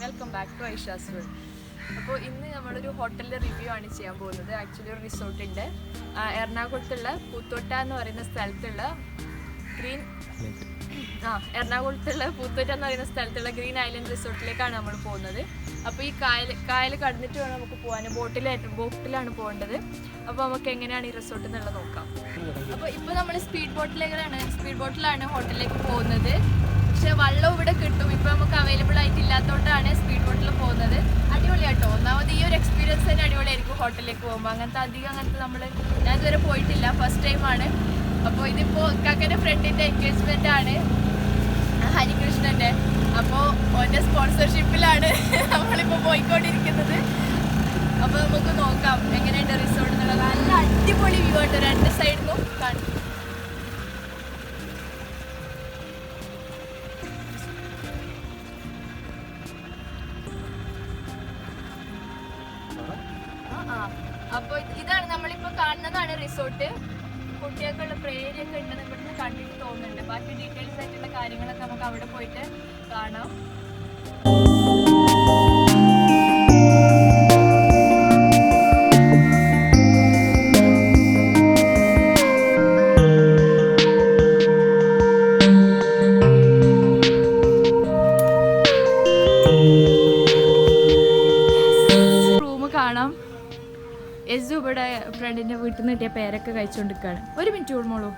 Welcome back to Aisha's world. അപ്പോൾ ഇന്ന് നമ്മളൊരു ഹോട്ടലിൻ്റെ റിവ്യൂ ആണ് ചെയ്യാൻ പോകുന്നത്. ആക്ച്വലി ഒരു റിസോർട്ടിൻ്റെ എറണാകുളത്തുള്ള പൂത്തോട്ട എന്ന് പറയുന്ന സ്ഥലത്തുള്ള പൂത്തോട്ട എന്ന് പറയുന്ന സ്ഥലത്തുള്ള ഗ്രീൻ ഐലൻഡ് റിസോർട്ടിലേക്കാണ് നമ്മൾ പോകുന്നത്. അപ്പോൾ ഈ കായൽ കടന്നിട്ട് വേണം നമുക്ക് പോകാൻ. ബോട്ടിലാണ് പോകേണ്ടത്. അപ്പോൾ നമുക്ക് എങ്ങനെയാണ് ഈ റിസോർട്ട് എന്നുള്ളത് നോക്കാം. അപ്പോൾ ഇപ്പോൾ നമ്മൾ സ്പീഡ് ബോട്ടിലാണ് ഹോട്ടലിലേക്ക് പോകുന്നത്. പക്ഷെ വെള്ളം ഇവിടെ കിട്ടും. ഇപ്പം നമുക്ക് അവൈലബിൾ ആയിട്ട് ഇല്ലാത്തതുകൊണ്ടാണ് സ്പീഡ് ബോട്ടിൽ പോകുന്നത്. അടിപൊളിയാട്ടോ. ഒന്നാമത് ഈ ഒരു എക്സ്പീരിയൻസ് തന്നെ അടിപൊളിയായിരിക്കും ഹോട്ടലിലേക്ക് പോകുമ്പോൾ. അങ്ങനത്തെ ഞാൻ ഇതുവരെ പോയിട്ടില്ല, ഫസ്റ്റ് ടൈമാണ്. അപ്പോൾ ഇതിപ്പോൾ കാക്കൻ്റെ ഫ്രണ്ടിൻ്റെ എൻഗേജ്മെൻ്റ് ആണ്, ഹരികൃഷ്ണൻ്റെ. അപ്പോൾ ഓൻ്റെ സ്പോൺസർഷിപ്പിലാണ് നമ്മളിപ്പോൾ പോയിക്കൊണ്ടിരിക്കുന്നത്. അപ്പോൾ നമുക്ക് നോക്കാം എങ്ങനെയുണ്ട് റിസോർട്ട് എന്നുള്ളത്. നല്ല അടിപൊളി വ്യൂ ഉണ്ട് രണ്ട് സൈഡിലും കാണും. അപ്പോൾ ഇതാണ് നമ്മളിപ്പോൾ കാണുന്നതാണ് റിസോർട്ട്. കുട്ടികൾക്കുള്ള പ്രേരിയൊക്കെ ഉണ്ടെന്ന് ഇവിടുന്ന് കണ്ടിട്ട് തോന്നുന്നുണ്ട്. ബാക്കി ഡീറ്റെയിൽസ് ആയിട്ടുള്ള കാര്യങ്ങളൊക്കെ നമുക്ക് അവിടെ പോയിട്ട് കാണാം. എസു ഇവിടെ ഫ്രണ്ടിൻ്റെ വീട്ടിൽ നിന്ന് കിട്ടിയ പേരൊക്കെ കഴിച്ചുകൊണ്ടിരിക്കുകയാണ്. ഒരു മിനിറ്റ് കൂടുമ്പോളൂ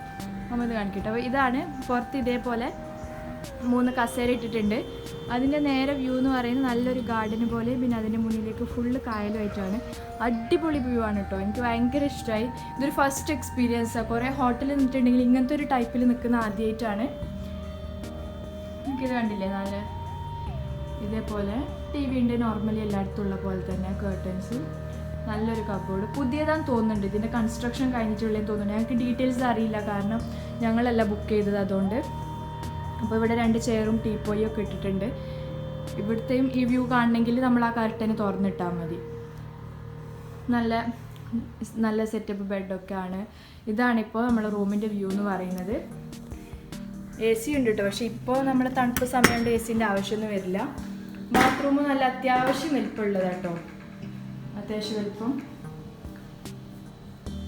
നമ്മൾ ഇത് കാണിക്കട്ടെ. അപ്പോൾ ഇതാണ് പുറത്ത് ഇതേപോലെ 3 കസേര ഇട്ടിട്ടുണ്ട്. അതിൻ്റെ നേരെ വ്യൂ എന്ന് പറയുന്നത് നല്ലൊരു ഗാർഡന് പോലെ, പിന്നെ അതിൻ്റെ മുന്നിലേക്ക് ഫുള്ള് കായലുമായിട്ടാണ്. അടിപൊളി വ്യൂ ആണ് കേട്ടോ. എനിക്ക് ഭയങ്കര ഇഷ്ടമായി. ഇതൊരു ഫസ്റ്റ് എക്സ്പീരിയൻസാണ്. കുറേ ഹോട്ടലിൽ നിന്നിട്ടുണ്ടെങ്കിൽ ഇങ്ങനത്തെ ഒരു ടൈപ്പിൽ നിൽക്കുന്ന ആദ്യമായിട്ടാണ്. എനിക്കിത് കണ്ടില്ലേ, നല്ല ഇതേപോലെ ടി വി ഉണ്ട് നോർമലി എല്ലായിടത്തും ഉള്ള പോലെ തന്നെ. കേർട്ടൻസ്, നല്ലൊരു കബോർഡ്. പുതിയതാന്ന് തോന്നുന്നുണ്ട്. ഇതിൻ്റെ കൺസ്ട്രക്ഷൻ കഴിഞ്ഞിട്ടുള്ളതെന്ന് തോന്നുന്നുണ്ട്. ഞങ്ങൾക്ക് ഡീറ്റെയിൽസ് അറിയില്ല, കാരണം ഞങ്ങളല്ല ബുക്ക് ചെയ്തത്, അതുകൊണ്ട്. അപ്പോൾ ഇവിടെ 2 ചെയറും ടീപ്പോയും ഒക്കെ ഇട്ടിട്ടുണ്ട്. ഇവിടുത്തെയും ഈ വ്യൂ കാണണമെങ്കിൽ നമ്മൾ ആ കർട്ടന് തുറന്നിട്ടാൽ മതി. നല്ല സെറ്റപ്പ് ബെഡൊക്കെ ആണ്. ഇതാണിപ്പോൾ നമ്മുടെ റൂമിൻ്റെ വ്യൂ എന്ന് പറയുന്നത്. AC ഉണ്ട് കേട്ടോ, പക്ഷേ ഇപ്പോൾ നമ്മൾ തണുപ്പ് സമയം കൊണ്ട് ACൻ്റെ ആവശ്യമൊന്നും വരില്ല. ബാത്റൂം നല്ല അത്യാവശ്യം വലിപ്പമുള്ളത് കേട്ടോ, അത്യാവശ്യം വലിപ്പം.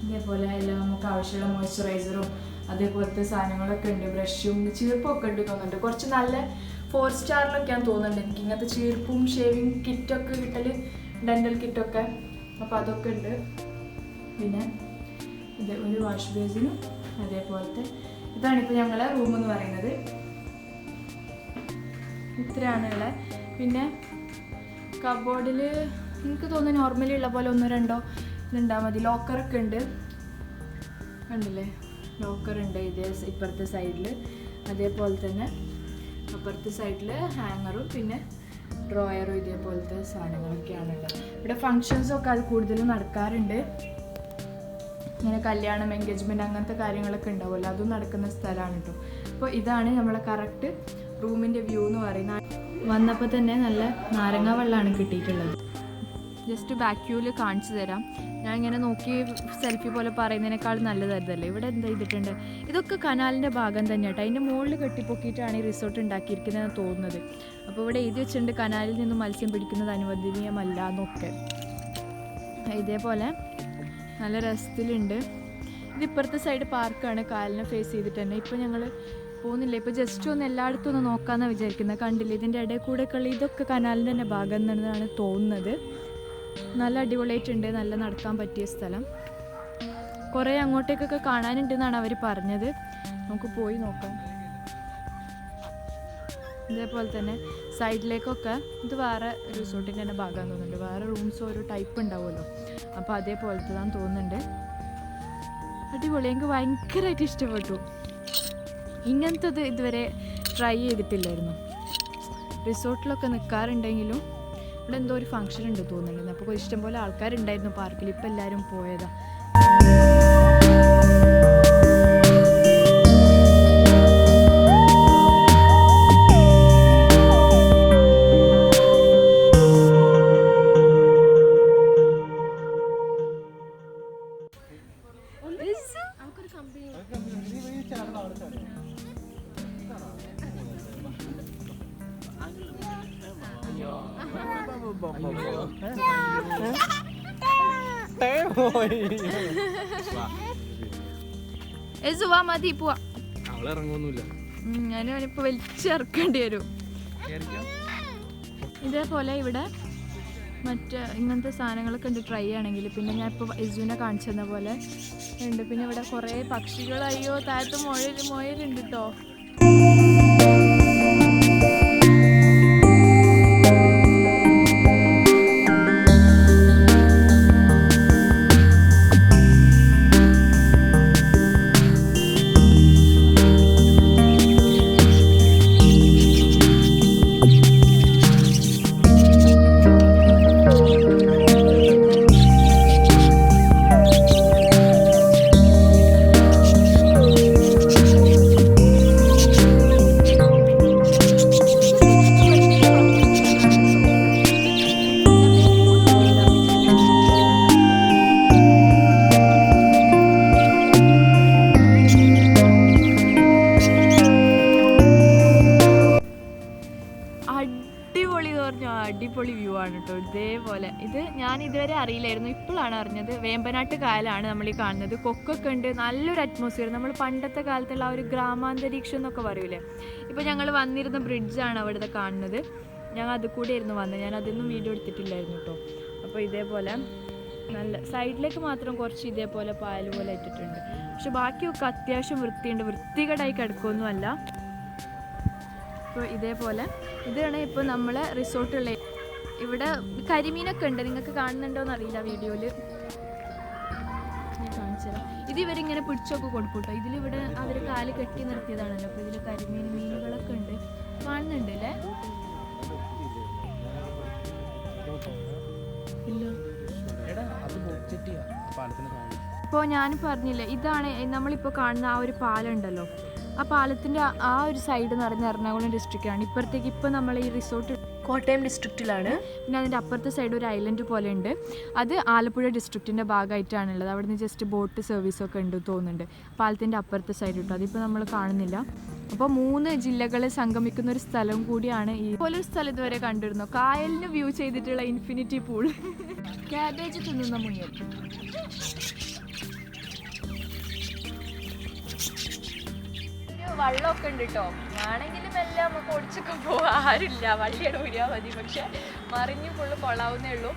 ഇതേപോലെ എല്ലാം നമുക്ക് ആവശ്യമുള്ള മോയ്സ്ചറൈസറും അതേപോലത്തെ സാധനങ്ങളൊക്കെ ഉണ്ട്. ബ്രഷും ചീർപ്പൊക്കെ ഉണ്ട് തോന്നുന്നുണ്ട്. കുറച്ച് നല്ല 4 സ്റ്റാറിലൊക്കെയാണ് തോന്നുന്നുണ്ട് എനിക്ക്. ഇങ്ങനത്തെ ചീർപ്പും ഷേവിങ് കിറ്റൊക്കെ കിട്ടൽ, ഡെൻ്റൽ കിറ്റൊക്കെ. അപ്പോൾ അതൊക്കെ ഉണ്ട്. പിന്നെ ഇത് ഒരു വാഷ് ബേസിനും അതേപോലത്തെ. ഇതാണിപ്പോൾ ഞങ്ങളെ റൂം എന്ന് പറയുന്നത്. ഇത്രയാണുള്ളത്. പിന്നെ കബോർഡിൽ എനിക്ക് തോന്നുന്നു നോർമലി ഉള്ള പോലെ 1-2 ഇതുണ്ടാൽ മതി. ലോക്കറൊക്കെ ഉണ്ട്, കണ്ടില്ലേ, ലോക്കറുണ്ട് ഇപ്പുറത്തെ സൈഡിൽ. അതേപോലെ തന്നെ അപ്പുറത്തെ സൈഡിൽ ഹാങ്ങറും പിന്നെ ഡ്രോയറും ഇതേപോലത്തെ സാധനങ്ങളൊക്കെയാണുള്ളത്. ഇവിടെ ഫങ്ഷൻസൊക്കെ അത് കൂടുതലും നടക്കാറുണ്ട്. ഇങ്ങനെ കല്യാണം, എൻഗേജ്മെൻറ്റ് അങ്ങനത്തെ കാര്യങ്ങളൊക്കെ ഉണ്ടാവുമല്ലോ, അതും നടക്കുന്ന സ്ഥലമാണ് കേട്ടോ. അപ്പോൾ ഇതാണ് നമ്മളെ കറക്റ്റ് റൂമിൻ്റെ വ്യൂ എന്ന് പറയുന്നത്. വന്നപ്പോൾ തന്നെ നല്ല നാരങ്ങ വെള്ളമാണ് കിട്ടിയിട്ടുള്ളത്. ജസ്റ്റ് ബാക്ക് വ്യൂവിൽ കാണിച്ചു തരാം. ഞാൻ ഇങ്ങനെ നോക്കി സെൽഫി പോലെ പറയുന്നതിനേക്കാൾ നല്ലതായിരുന്നല്ലേ. ഇവിടെ എന്താ ചെയ്തിട്ടുണ്ട്, ഇതൊക്കെ കനാലിൻ്റെ ഭാഗം തന്നെ കേട്ടോ. അതിൻ്റെ മുകളിൽ കെട്ടിപ്പൊക്കിയിട്ടാണ് ഈ റിസോർട്ട് ഉണ്ടാക്കിയിരിക്കുന്നതെന്ന് തോന്നുന്നത്. അപ്പോൾ ഇവിടെ എഴുതി വെച്ചിട്ടുണ്ട് കനാലിൽ നിന്ന് മത്സ്യം പിടിക്കുന്നത് അനുവദനീയമല്ല എന്നൊക്കെ. ഇതേപോലെ നല്ല രസത്തിലുണ്ട്. ഇതിപ്പുറത്തെ സൈഡ് പാർക്കാണ്, കായലിനെ ഫേസ് ചെയ്തിട്ട് തന്നെ. ഇപ്പോൾ ഞങ്ങൾ പോകുന്നില്ല, ഇപ്പോൾ ജസ്റ്റ് ഒന്ന് എല്ലായിടത്തും ഒന്ന് നോക്കാമെന്നാണ് വിചാരിക്കുന്നത്. കണ്ടില്ല, ഇതിൻ്റെ ഇടയിൽ കൂടെ കളി ഇതൊക്കെ കനാലിൻ്റെ തന്നെ ഭാഗം എന്നാണ് തോന്നുന്നത്. നല്ല അടിപൊളിയായിട്ടുണ്ട്, നല്ല നടക്കാൻ പറ്റിയ സ്ഥലം. കുറേ അങ്ങോട്ടേക്കൊക്കെ കാണാനുണ്ടെന്നാണ് അവർ പറഞ്ഞത്. നമുക്ക് പോയി നോക്കാം. ഇതേപോലെ തന്നെ സൈഡിലേക്കൊക്കെ ഇത് വേറെ റിസോർട്ടിൻ്റെ തന്നെ ഭാഗമാണെന്ന് തോന്നുന്നുണ്ട്. വേറെ റൂംസ് ഓരോ ടൈപ്പ് ഉണ്ടാവുമല്ലോ, അപ്പോൾ അതേപോലത്തേതാന്ന് തോന്നുന്നുണ്ട്. അടിപൊളി, എനിക്ക് ഭയങ്കരമായിട്ട് ഇഷ്ടപ്പെട്ടു. ഇങ്ങനത്തത് ഇതുവരെ ട്രൈ ചെയ്തിട്ടില്ലായിരുന്നു. റിസോർട്ടിലൊക്കെ നിൽക്കാറുണ്ടെങ്കിലും ഇവിടെ എന്തോ ഒരു ഫംഗ്ഷൻ ഉണ്ട് തോന്നുന്നുണ്ട്. അപ്പോൾ ഇഷ്ടംപോലെ ആൾക്കാരുണ്ടായിരുന്നു പാർക്കിൽ. ഇപ്പം എല്ലാവരും പോയതാണ്. മതി പോവാ. ഞാനിപ്പോ വലിച്ചിറക്കേണ്ടി വരും. ഇതേപോലെ ഇവിടെ മറ്റ് ഇങ്ങനത്തെ സാധനങ്ങളൊക്കെ ഉണ്ട് ട്രൈ ആണെങ്കിൽ. പിന്നെ ഞാൻ ഇപ്പോൾ ഇസുവിനെ കാണിച്ചു തന്ന പോലെ ഉണ്ട്. പിന്നെ ഇവിടെ കുറേ പക്ഷികൾ, അയ്യോ താഴത്ത് മുയലുണ്ട് കേട്ടോ. അടിപൊളി വ്യൂ ആണ് കേട്ടോ. ഇതേപോലെ ഇത് ഞാൻ ഇതുവരെ അറിയില്ലായിരുന്നു, ഇപ്പോഴാണ് അറിഞ്ഞത്. വേമ്പനാട്ട് കായലാണ് നമ്മൾ ഈ കാണുന്നത്. കൊക്കൊക്കെ ഉണ്ട്, നല്ലൊരു അറ്റ്മോസ്ഫിയർ. നമ്മൾ പണ്ടത്തെ കാലത്തുള്ള ആ ഒരു ഗ്രാമാന്തരീക്ഷം എന്നൊക്കെ പറയൂലേ. ഇപ്പോൾ ഞങ്ങൾ വന്നിരുന്ന ബ്രിഡ്ജാണ് അവിടുത്തെ കാണുന്നത്. ഞങ്ങൾ അത് കൂടെ ആയിരുന്നു വന്നത്, ഞാൻ അതൊന്നും വീഡിയോ എടുത്തിട്ടില്ലായിരുന്നു കേട്ടോ. അപ്പോൾ ഇതേപോലെ നല്ല സൈഡിലേക്ക് മാത്രം കുറച്ച് ഇതേപോലെ പായൽ പോലെ ഇട്ടിട്ടുണ്ട്. പക്ഷെ ബാക്കിയൊക്കെ അത്യാവശ്യം വൃത്തിയുണ്ട്, വൃത്തികേടായി കിടക്കുകയൊന്നുമല്ല. അപ്പോൾ ഇതേപോലെ ഇതാണ് ഇപ്പോൾ നമ്മൾ റിസോർട്ടുള്ള. ഇവിടെ കരിമീനൊക്കെ ഉണ്ട്, നിങ്ങൾക്ക് കാണുന്നുണ്ടോയെന്ന് അറിയില്ല വീഡിയോയിൽ, ഞാൻ കാണിച്ചു തരാം. ഇത് ഇവരിങ്ങനെ പിടിച്ചൊക്കെ കൊടുക്കും കേട്ടോ. ഇതിലിവിടെ അവർ കാല് കെട്ടി നിർത്തിയതാണല്ലോ. അപ്പോൾ ഇതിൽ മീനുകളൊക്കെ ഉണ്ട്, കാണുന്നുണ്ട് അല്ലേ? ഇല്ല. ഇപ്പോൾ ഞാൻ പറഞ്ഞില്ലേ, ഇതാണ് നമ്മളിപ്പോൾ കാണുന്ന ആ ഒരു പാലം ഉണ്ടല്ലോ. ആ പാലത്തിൻ്റെ ആ ഒരു സൈഡ് എന്ന് പറഞ്ഞാൽ എറണാകുളം ഡിസ്ട്രിക്റ്റാണ്. ഇപ്പുറത്തേക്ക് ഇപ്പോൾ നമ്മൾ ഈ റിസോർട്ട് കോട്ടയം ഡിസ്ട്രിക്റ്റിലാണ്. പിന്നെ അതിൻ്റെ അപ്പുറത്തെ സൈഡ് ഒരു ഐലൻഡ് പോലെ ഉണ്ട്, അത് ആലപ്പുഴ ഡിസ്ട്രിക്റ്റിൻ്റെ ഭാഗമായിട്ടാണുള്ളത്. അവിടെ നിന്ന് ജസ്റ്റ് ബോട്ട് സർവീസൊക്കെ ഉണ്ട് തോന്നുന്നുണ്ട്, പാലത്തിൻ്റെ അപ്പുറത്തെ സൈഡ് കിട്ടും. അതിപ്പോൾ നമ്മൾ കാണുന്നില്ല. അപ്പോൾ 3 ജില്ലകൾ സംഗമിക്കുന്ന ഒരു സ്ഥലം കൂടിയാണ് ഈ. പോലെ ഒരു സ്ഥലം ഇതുവരെ കണ്ടിരുന്നു, കായലിന് വ്യൂ ചെയ്തിട്ടുള്ള ഇൻഫിനിറ്റി പൂൾ. ക്യാബേജ് തിന്നുന്ന മുയൽ. വള്ളമൊക്കെ ഉണ്ട് കേട്ടോ. ആണെങ്കിലും എല്ലാം നമുക്ക് ഓടിച്ചൊക്കെ പോവാം, ആരുമില്ല, വള്ളിയുടെ ഊരിയാൽ മതി. പക്ഷെ മറിഞ്ഞ് ഫുള്ള് കൊള്ളാവുന്നേ ഉള്ളൂ.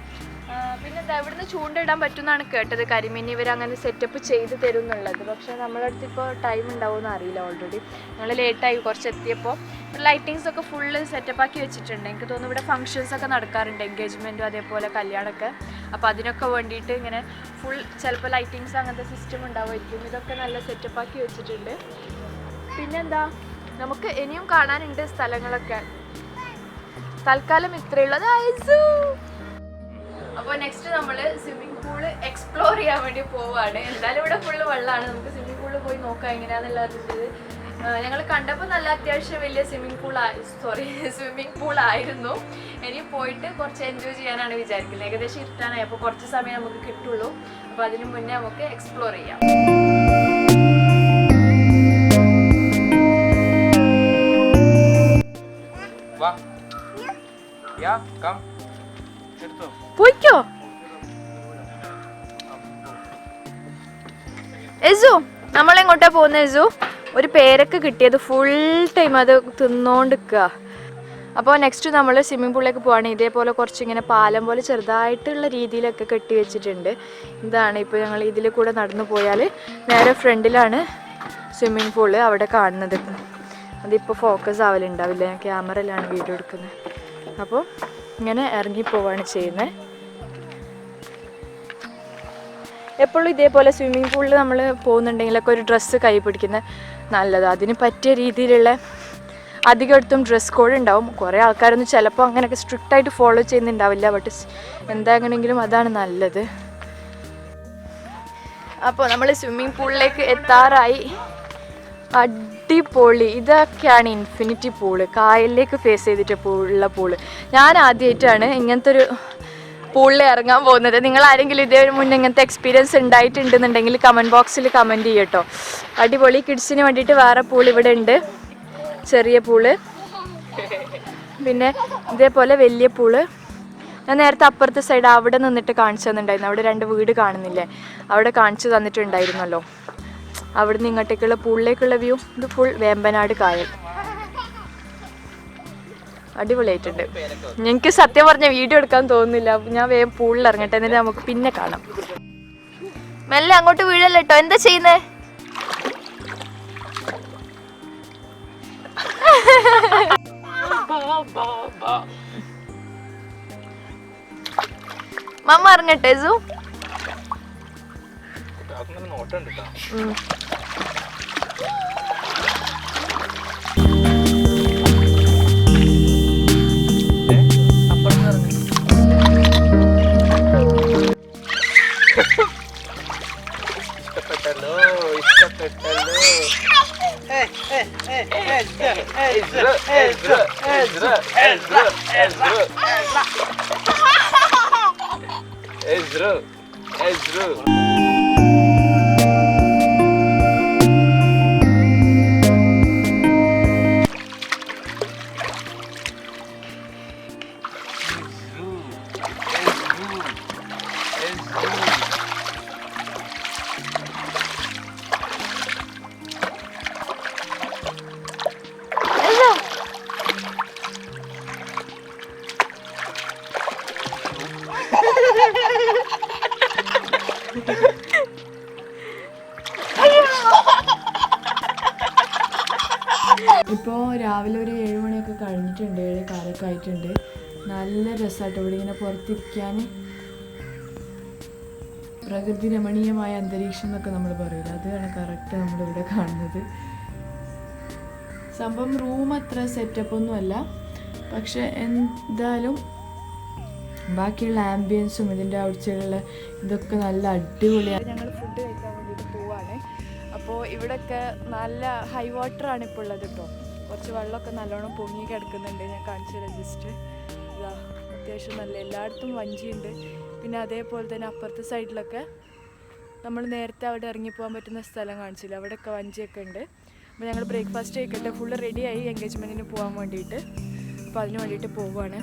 പിന്നെന്താ, ഇവിടുന്ന് ചൂണ്ടയിടാൻ പറ്റുമെന്നാണ് കേട്ടത്. കരിമീൻ ഇവരങ്ങനെ സെറ്റപ്പ് ചെയ്ത് തരും എന്നുള്ളത്. പക്ഷേ നമ്മളെ അടുത്ത് ഇപ്പോൾ ടൈം ഉണ്ടാവുമെന്ന് അറിയില്ല. ഓൾറെഡി ഞങ്ങൾ ലേറ്റായി കുറച്ച് എത്തിയപ്പോൾ. ലൈറ്റിങ്സ് ഒക്കെ ഫുള്ള് സെറ്റപ്പാക്കി വെച്ചിട്ടുണ്ട്. എനിക്ക് തോന്നുന്നു ഇവിടെ ഫങ്ഷൻസൊക്കെ നടക്കാറുണ്ട്, എൻഗേജ്മെൻറ്റും അതേപോലെ കല്യാണമൊക്കെ. അപ്പോൾ അതിനൊക്കെ വേണ്ടിയിട്ട് ഇങ്ങനെ ഫുൾ ചിലപ്പോൾ ലൈറ്റിങ്സ് അങ്ങനത്തെ സിസ്റ്റം ഉണ്ടാവുമായിരിക്കും. ഇതൊക്കെ നല്ല സെറ്റപ്പാക്കി വെച്ചിട്ടുണ്ട്. പിന്നെന്താ, നമുക്ക് ഇനിയും കാണാനുണ്ട് സ്ഥലങ്ങളൊക്കെ. തൽക്കാലം ഇത്രയുള്ളത്. അപ്പോൾ നെക്സ്റ്റ് നമ്മൾ സ്വിമ്മിംഗ് പൂള് എക്സ്പ്ലോർ ചെയ്യാൻ വേണ്ടി പോവുകയാണ്. എന്തായാലും ഇവിടെ ഫുള്ള് വെള്ളമാണ്, നമുക്ക് സ്വിമ്മിംഗ് പൂളിൽ പോയി നോക്കാം എങ്ങനെയാണെന്നുള്ളത്. ഞങ്ങൾ കണ്ടപ്പോൾ നല്ല അത്യാവശ്യം വലിയ സ്വിമ്മിംഗ് പൂൾ ആയിരുന്നു. ഇനി പോയിട്ട് കുറച്ച് എൻജോയ് ചെയ്യാനാണ് വിചാരിക്കുന്നത്. ഏകദേശം ഇരുട്ടാനായി, അപ്പോൾ കുറച്ച് സമയം നമുക്ക് കിട്ടുള്ളൂ. അപ്പോൾ അതിന് മുന്നേ നമുക്ക് എക്സ്പ്ലോർ ചെയ്യാം. പോയിക്കോ എസു, നമ്മളെങ്ങോട്ടാ പോകുന്നത് എസു? ഒരു പേരൊക്കെ കിട്ടിയത് ഫുൾ ടൈം അത് തിന്നോണ്ടിരിക്കുക. അപ്പോൾ നെക്സ്റ്റ് നമ്മൾ സ്വിമ്മിംഗ് പൂളിലേക്ക് പോവാണ്. ഇതേപോലെ കുറച്ചിങ്ങനെ പാലം പോലെ ചെറുതായിട്ടുള്ള രീതിയിലൊക്കെ കെട്ടി വെച്ചിട്ടുണ്ട്. ഇതാണ് ഇപ്പോൾ ഞങ്ങൾ ഇതിൽ കൂടെ നടന്നു പോയാൽ നേരെ ഫ്രണ്ടിലാണ് സ്വിമ്മിംഗ് പൂള് അവിടെ കാണുന്നത്. അതിപ്പോൾ ഫോക്കസ് ആവലുണ്ടാവില്ല, ഞാൻ ക്യാമറയിലാണ് വീഡിയോ എടുക്കുന്നത്. അപ്പോൾ ഇങ്ങനെ ഇറങ്ങിപ്പോവാണ് ചെയ്യുന്നത്. എപ്പോഴും ഇതേപോലെ സ്വിമ്മിംഗ് പൂളിൽ നമ്മൾ പോകുന്നുണ്ടെങ്കിലൊക്കെ ഒരു ഡ്രസ്സ് കൈ പിടിക്കുന്നത് നല്ലതാണ്. അതിന് പറ്റിയ രീതിയിലുള്ള അധികം അടുത്തും ഡ്രസ് കോഡ് ഉണ്ടാവും. കുറേ ആൾക്കാരൊന്നും ചിലപ്പോൾ അങ്ങനെയൊക്കെ സ്ട്രിക്റ്റായിട്ട് ഫോളോ ചെയ്യുന്നുണ്ടാവില്ല. ബട്ട് എന്താണെങ്കിലും അതാണ് നല്ലത്. അപ്പോൾ നമ്മൾ സ്വിമ്മിംഗ് പൂളിലേക്ക് എത്താറായി. അടിപൊളി, ഇതൊക്കെയാണ് ഇൻഫിനിറ്റി പൂള്, കായലിലേക്ക് ഫേസ് ചെയ്തിട്ട് ഉള്ള പൂള്. ഞാൻ ആദ്യമായിട്ടാണ് ഇങ്ങനത്തെ ഒരു പൂളിൽ ഇറങ്ങാൻ പോകുന്നത്. നിങ്ങൾ ആരെങ്കിലും ഇതേ മുന്നേ ഇങ്ങനത്തെ എക്സ്പീരിയൻസ് ഉണ്ടായിട്ടുണ്ടെന്നുണ്ടെങ്കിൽ കമൻറ്റ് ബോക്സിൽ കമൻറ്റ് ചെയ്യട്ടോ. അടിപൊളി. കിഡ്സിന് വേണ്ടിയിട്ട് വേറെ പൂൾ ഇവിടെ ഉണ്ട്, ചെറിയ പൂള്, പിന്നെ ഇതേപോലെ വലിയ പൂള്. ഞാൻ നേരത്തെ അപ്പുറത്തെ സൈഡ് അവിടെ നിന്നിട്ട് കാണിച്ചു തന്നിട്ടുണ്ടായിരുന്നു. അവിടെ 2 വീട് കാണുന്നില്ലേ, അവിടെ കാണിച്ചു തന്നിട്ടുണ്ടായിരുന്നല്ലോ. അവിടെ നിന്ന് ഇങ്ങോട്ടേക്കുള്ള പൂളിലേക്കുള്ള വ്യൂ. ഇത് ഫുൾ വേമ്പനാട് കായൽ. അടിപൊളിയായിട്ടുണ്ട്. എനിക്ക് സത്യം പറഞ്ഞ വീഡിയോ എടുക്കാൻ തോന്നുന്നില്ല. ഞാൻ വേഗം പൂളിൽ ഇറങ്ങട്ടെ, എന്നിട്ട് നമുക്ക് പിന്നെ കാണാം. മെല്ലെ അങ്ങോട്ട് വീഴല്ലോ കേട്ടോ. എന്താ ചെയ്യുന്നേ? മമ്മ ഇറങ്ങട്ടെ സു. ഇപ്പോൾ രാവിലെ ഒരു 7 മണിയൊക്കെ കഴിഞ്ഞിട്ടുണ്ട്, 7 കാലൊക്കെ ആയിട്ടുണ്ട്. നല്ല രസമായിട്ട് ഇവിടെ ഇങ്ങനെ പുറത്തിരിക്കാൻ. പ്രകൃതി രമണീയമായ അന്തരീക്ഷം എന്നൊക്കെ നമ്മൾ പറയില്ല, അതാണ് കറക്റ്റ് നമ്മളിവിടെ കാണുന്നത്. സംഭവം റൂം അത്ര സെറ്റപ്പൊന്നുമല്ല, പക്ഷെ എന്തായാലും ബാക്കിയുള്ള ആംബിയൻസും ഇതിൻ്റെ ഔട്ട്സൈഡിലുള്ള ഇതൊക്കെ നല്ല അടിപൊളിയാണ്. ഞങ്ങൾ ഫുഡ് കഴിക്കാൻ വേണ്ടിയിട്ട് പോവാണ്. അപ്പോൾ ഇവിടെയൊക്കെ നല്ല ഹൈ വാട്ടറാണ് ഇപ്പോൾ ഉള്ളത് കേട്ടോ. കുറച്ച് വെള്ളമൊക്കെ നല്ലോണം പൊങ്ങി കിടക്കുന്നുണ്ട്. ഞാൻ കാണിച്ചു തരാം ജസ്റ്റ്. ഇതാ അത്യാവശ്യം നല്ല എല്ലായിടത്തും വഞ്ചിയുണ്ട്. പിന്നെ അതേപോലെ തന്നെ അപ്പുറത്തെ സൈഡിലൊക്കെ നമ്മൾ നേരത്തെ അവിടെ ഇറങ്ങിപ്പോകാൻ പറ്റുന്ന സ്ഥലം കാണിച്ചില്ല, അവിടെയൊക്കെ വഞ്ചിയൊക്കെ ഉണ്ട്. അപ്പോൾ ഞങ്ങൾ ബ്രേക്ക്ഫാസ്റ്റ് കഴിക്കട്ടെ. ഫുള്ള് റെഡിയായി എൻഗേജ്മെൻറ്റിന് പോകാൻ വേണ്ടിയിട്ട്. അപ്പോൾ അതിന് വേണ്ടിയിട്ട് പോവുകയാണ്.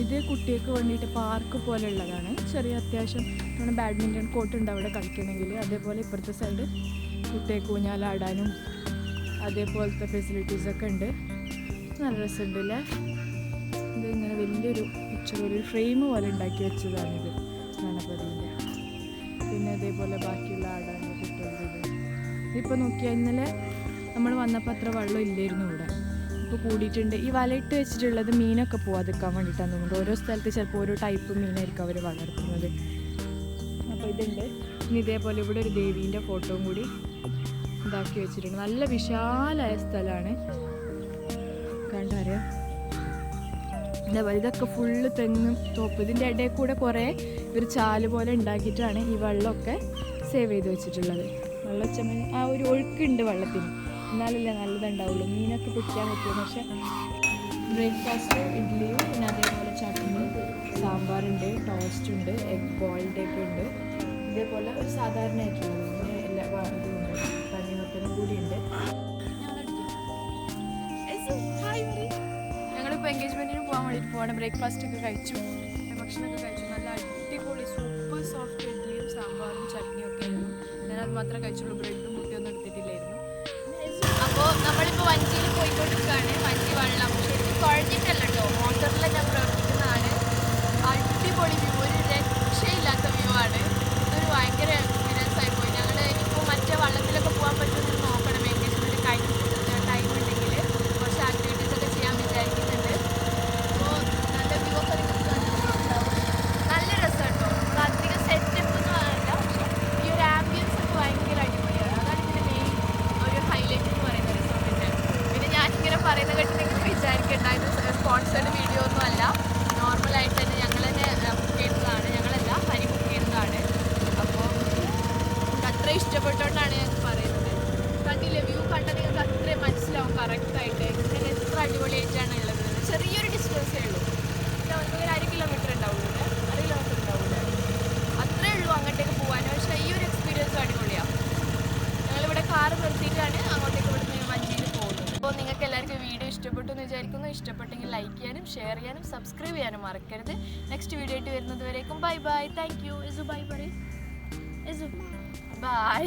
ഇത് കുട്ടികൾക്ക് വേണ്ടിയിട്ട് പാർക്ക് പോലെ ഉള്ളതാണ്. ചെറിയ അത്യാവശ്യം ബാഡ്മിൻ്റൺ കോർട്ടുണ്ട് അവിടെ കളിക്കണമെങ്കിൽ. അതേപോലെ ഇപ്പുറത്തെ സൈഡ് കുട്ടികൾക്ക് ഊഞ്ഞാലാടാനും അതേപോലത്തെ ഫെസിലിറ്റീസൊക്കെ ഉണ്ട്. നല്ല രസമുണ്ട് അല്ലേ? ഇത് ഇങ്ങനെ വലിയൊരു പിക്ചർ, ഫ്രെയിം പോലെ ഉണ്ടാക്കി വെച്ചതാണിത് ഗണപതിൻ്റെ. പിന്നെ അതേപോലെ ബാക്കിയുള്ള ആടാനും കുട്ടികളുടെ ഇപ്പോൾ നോക്കിയാൽ ഇന്നലെ നമ്മൾ വന്നപ്പോൾ അത്ര വെള്ളം ഇല്ലായിരുന്നു ഇവിടെ. ഇപ്പോൾ കൂടിയിട്ടുണ്ട്. ഈ വലയിട്ട് വെച്ചിട്ടുള്ളത് മീനൊക്കെ പോകാതിരിക്കാൻ വേണ്ടിയിട്ടാണ് തോന്നുന്നത്. ഓരോ സ്ഥലത്ത് ചിലപ്പോൾ ഓരോ ടൈപ്പ് മീനായിരിക്കും അവർ വളർത്തുന്നത്. അപ്പോൾ ഇതുണ്ട്. ഇനി ഇതേപോലെ ഇവിടെ ഒരു ദേവീൻ്റെ ഫോട്ടോയും കൂടി ഇതാക്കി വെച്ചിട്ടുണ്ട്. നല്ല വിശാലമായ സ്ഥലമാണ്, കണ്ടറിയാം. അതേപോലെ ഇതൊക്കെ ഫുള്ള് തെങ്ങും തോപ്പ്. ഇതിൻ്റെ ഇടയിൽ കൂടെ കുറേ ഒരു ചാല് പോലെ ഉണ്ടാക്കിയിട്ടാണ് ഈ വെള്ളമൊക്കെ സേവ് ചെയ്ത് വെച്ചിട്ടുള്ളത്. വെള്ളച്ചമ്മ ആ ഒരു ഒഴുക്കുണ്ട് വെള്ളത്തിന്, എന്നാലല്ലേ നല്ലതുണ്ടാവുള്ളൂ. മീനൊക്കെ പിടിക്കാൻ പറ്റും. പക്ഷെ ബ്രേക്ക്ഫാസ്റ്റ് ഇഡ്ഡലിയും പിന്നെ അതേപോലെ ചട്നി, സാമ്പാറുണ്ട്, ടോസ്റ്റ് ഉണ്ട്, എഗ് ബോയിൽഡ് ഒക്കെ ഉണ്ട്. ഇതേപോലെ ഒരു സാധാരണയായിട്ടുള്ളത് പിന്നെ എല്ലാ ഇതുമുണ്ട്, തണ്ണിമത്തനും കൂടി ഉണ്ട്. ഞങ്ങളിപ്പോൾ എൻഗേജ്മെൻറ്റിന് പോകാൻ വേണ്ടിയിട്ട് പോകണം. ബ്രേക്ക്ഫാസ്റ്റ് ഒക്കെ കഴിച്ചു, ഭക്ഷണമൊക്കെ കഴിച്ചു. നല്ല അടിപൊളി സൂപ്പർ സോഫ്റ്റ് ഇഡ്ഡലിയും സാമ്പാറും ചട്നിയും ഒക്കെ ആയിരുന്നു. ഞാനത് മാത്രമേ കഴിച്ചുള്ളൂ. ബ്രെഡും മുട്ടയൊന്നും എടുത്തിട്ടില്ലായിരുന്നു. അപ്പോൾ നമ്മളിപ്പോൾ വഞ്ചിയിൽ പോയിക്കൊണ്ടിരിക്കുകയാണ്. വഞ്ചി വെള്ളം ശരിക്കും കുഴഞ്ഞിട്ടല്ല കേട്ടോ, മോട്ടറിൽ ഞാൻ പ്രവർത്തിക്കുന്നതാണ്. അടിപൊളി വ്യൂ, ഒരു രക്ഷയില്ലാത്ത വ്യൂ ആണ്. ഇതൊരു ഭയങ്കര എക്സ്പീരിയൻസ് ആയിപ്പോയി. ഞങ്ങൾ ഇപ്പോൾ മറ്റേ വള്ളത്തിലൊക്കെ പോകാൻ പറ്റുമെന്ന് നോക്കണം. എൻഗേജ്മെൻറ്റ് കഴിഞ്ഞ ടൈം ഉണ്ടെങ്കിൽ കുറച്ച് ആക്ടിവിറ്റീസൊക്കെ ചെയ്യാൻ വിചാരിക്കുന്നുണ്ട്. അപ്പോൾ നല്ല വ്യൂ ഒക്കെ നിങ്ങൾക്ക് കണ്ടിട്ടുണ്ടാവും. നല്ല രസം കേട്ടോ. നമ്മൾ അധികം സെറ്റപ്പ് ഒന്നും ആകില്ല, പക്ഷേ ഈ ഒരു ആംബിയൻസ് ഒക്കെ ഭയങ്കര അടിപൊളിയാണ്. അതാണ് ഇതിൻ്റെ മെയിൻ ഒരു ഹൈലൈറ്റ് എന്ന് പറയുന്നത് റിസോർട്ടിൻ്റെ. പിന്നെ ഞാനിങ്ങനെ പറയുന്ന കേട്ട് നിങ്ങൾക്ക് വിചാരിക്കേണ്ട, ഇത് സ്പോൺസേർഡ് വീഡിയോ ഒന്നും അല്ല. ഇഷ്ടപ്പെട്ടെങ്കിൽ ലൈക്ക് ചെയ്യാനും ഷെയർ ചെയ്യാനും സബ്സ്ക്രൈബ് ചെയ്യാനും മറക്കരുത്. നെക്സ്റ്റ് വീഡിയോ ആയിട്ട് വരുന്നത് വരേക്കും bye bye. Thank you. Isu bye പറയും. ഇസു ബൈ.